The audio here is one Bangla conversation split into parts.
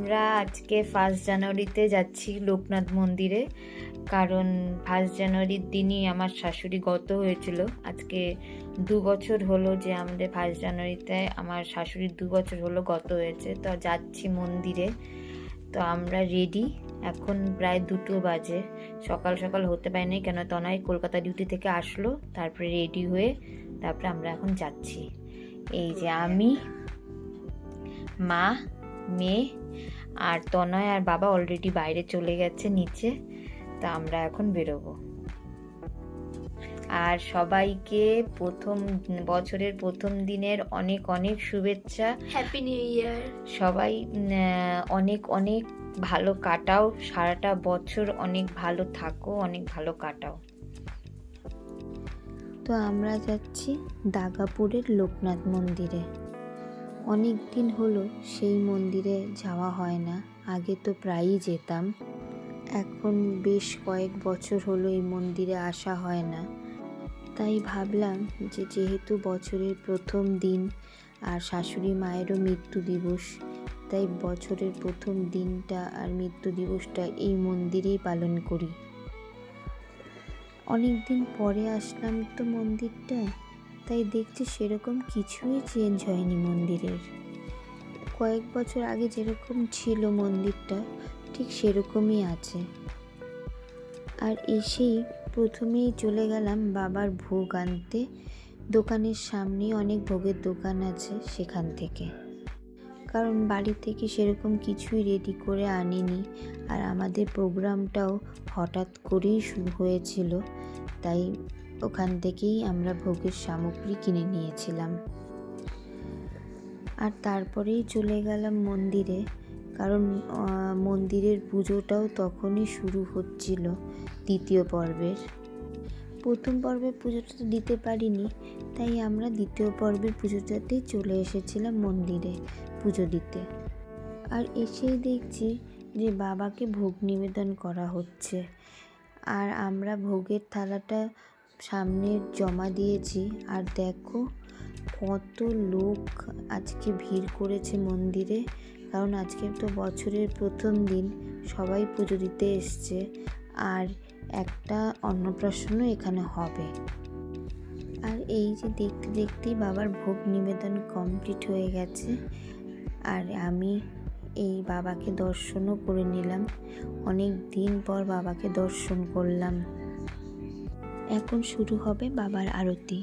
আমরা আজকে 1 জানুয়ারিতে যাচ্ছি লোকনাথ মন্দিরে, কারণ 1 জানুয়ারির দিনই আমার শাশুড়ি গত হয়েছিল। আজকে 2 বছর হলো যে আমাদের 1 জানুয়ারিতে আমার শাশুড়ির 2 বছর হলো গত হয়েছে। তো যাচ্ছি মন্দিরে। তো আমরা রেডি, এখন প্রায় 2টো বাজে। সকাল সকাল হতে পারিনি, কেন তনয় কলকাতা ডিউটি থেকে আসলো, তারপরে রেডি হয়ে তারপরে আমরা এখন যাচ্ছি। এই যে আমি, মা, মেয়ে আর তনয় আর বাবা অলরেডি বাইরে চলে গেছে নিচে। তা আমরা এখন বেরোবো। আর সবাইকে বছরের প্রথম দিনের অনেক অনেক শুভেচ্ছা। Happy new year. সবাই অনেক অনেক ভালো কাটাও, সারাটা বছর অনেক ভালো থাকো, অনেক ভালো কাটাও। তো আমরা যাচ্ছি দাগাপুরের লোকনাথ মন্দিরে। অনেক দিন হলো সেই মন্দিরে যাওয়া হয় না, আগে তো প্রায়ই যেতাম। এখন বেশ কয়েক বছর হলো এই মন্দিরে আসা হয় না। তাই ভাবলাম যে যেহেতু বছরের প্রথম দিন আর শাশুড়ি মায়েরও মৃত্যু দিবস, তাই বছরের প্রথম দিনটা আর মৃত্যু দিবসটা এই মন্দিরেই পালন করি। অনেক দিন পরে আসলাম তো মন্দিরটায়, তাই দেখছি সেরকম কিছুই চেঞ্জ হয়নি মন্দিরের। কয়েক বছর আগে যেরকম ছিল মন্দিরটা ঠিক সেরকমই আছে। আর এসেই প্রথমেই চলে গেলাম বাবার ভোগ আনতে। দোকানের সামনেই অনেক ভোগের দোকান আছে, সেখান থেকে। কারণ বাড়ি থেকে সেরকম কিছুই রেডি করে আনিনি, আর আমাদের প্রোগ্রামটাও হঠাৎ করেই শুরু হয়েছিল, তাই ওখান থেকেই আমরা ভোগের সামগ্রী কিনে নিয়েছিলাম। আর তারপরেই চলে গেলাম মন্দিরে, কারণ মন্দিরের পুজোটাও তখনই শুরু হচ্ছিল, দ্বিতীয় পর্বের। প্রথম পর্বের পুজোটা তো দিতে পারিনি, তাই আমরা দ্বিতীয় পর্বের পুজোটাতেই চলে এসেছিলাম মন্দিরে পুজো দিতে। আর এসেই দেখছি যে বাবাকে ভোগ নিবেদন করা হচ্ছে, আর আমরা ভোগের থালাটা সামনে জমা দিয়েছি। আর দেখো কত লোক আজকে ভিড় করেছে মন্দিরে, কারণ আজকে তো বছরের প্রথম দিন, সবাই পুজো দিতে এসছে। আর একটা অন্নপ্রাশনও এখানে হবে। আর এই যে দেখতে দেখতেই বাবার ভোগ নিবেদন কমপ্লিট হয়ে গেছে, আর আমি এই বাবাকে দর্শনও করে নিলাম। অনেক দিন পর বাবাকে দর্শন করলাম। এখন শুরু হবে বাবার আরতি।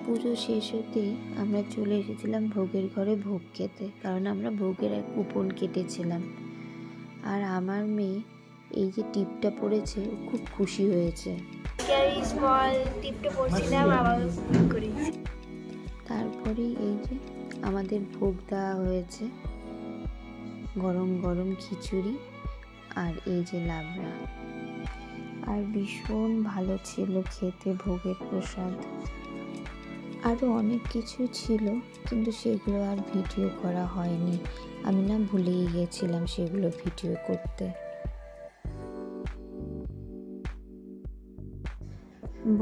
পুজো শেষ হতেই আমরা চলে এসেছিলাম ভোগের ঘরে ভোগ খেতে, কারণ আমরা ভোগের এক কুপন কেটেছিলাম। আর আমার মেয়ে এই যে টিপটা পড়েছে, ও খুব খুশি হয়েছে। তারপরেই এই যে আমাদের ভোগ দেওয়া হয়েছে, গরম গরম খিচুড়ি আর এই যে লাবড়া। আর ভীষণ ভালো ছিল খেতে ভোগের প্রসাদ। আরও অনেক কিছু ছিল, কিন্তু সেগুলো আর ভিডিও করা হয়নি। আমি না ভুলেই গেছিলাম সেগুলো ভিডিও করতে।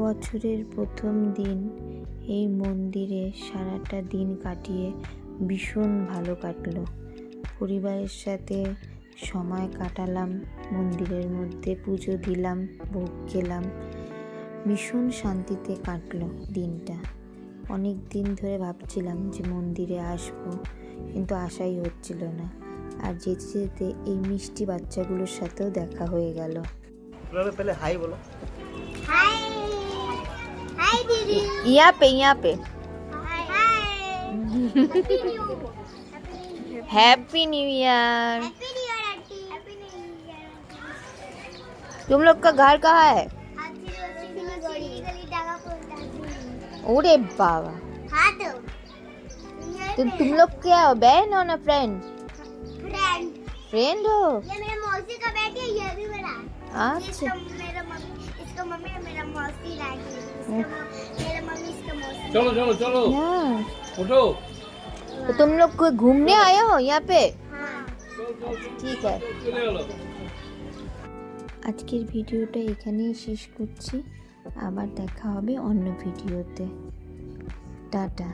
বছরের প্রথম দিন এই মন্দিরে সারাটা দিন কাটিয়ে ভীষণ ভালো কাটলো। পরিবারের সাথে সময় কাটালাম, মন্দিরের মধ্যে পুজো দিলাম, ভোগ খেলাম, ভীষণ শান্তিতে কাটলো দিনটা। অনেক দিন ধরে ভাবছিলাম যে মন্দিরে আসবো, কিন্তু আশাই হচ্ছিল না। আর যেতে যেতে এই মিষ্টি বাচ্চাগুলোর সাথেও দেখা হয়ে গেল। पहले हाय बोलो। हाय हाय दीदी। यहाँ पे हैप्पी न्यू ईयर। तुम लोग का घर कहाँ है? ओरे बाबा, तुम लोग क्या हो, बहन हो ना फ्रेंड? फ्रेंड हो? ये मेरे मौसी का बेटी है, ये भी मेरा। अच्छा, मेरा इसका मम्मी और मेरा मौसी लाएगी मेरा मम्मी इसका मौसी चलो चलो चलो हाँ उठो तो तुम लोग कोई घूमने आए हो यहाँ पे? हाँ ঠিক আছে চলে গেলো আজকের ভিডিওটা এখানেই শেষ করছি, আবার দেখা হবে অন্য ভিডিওতে। টাটা।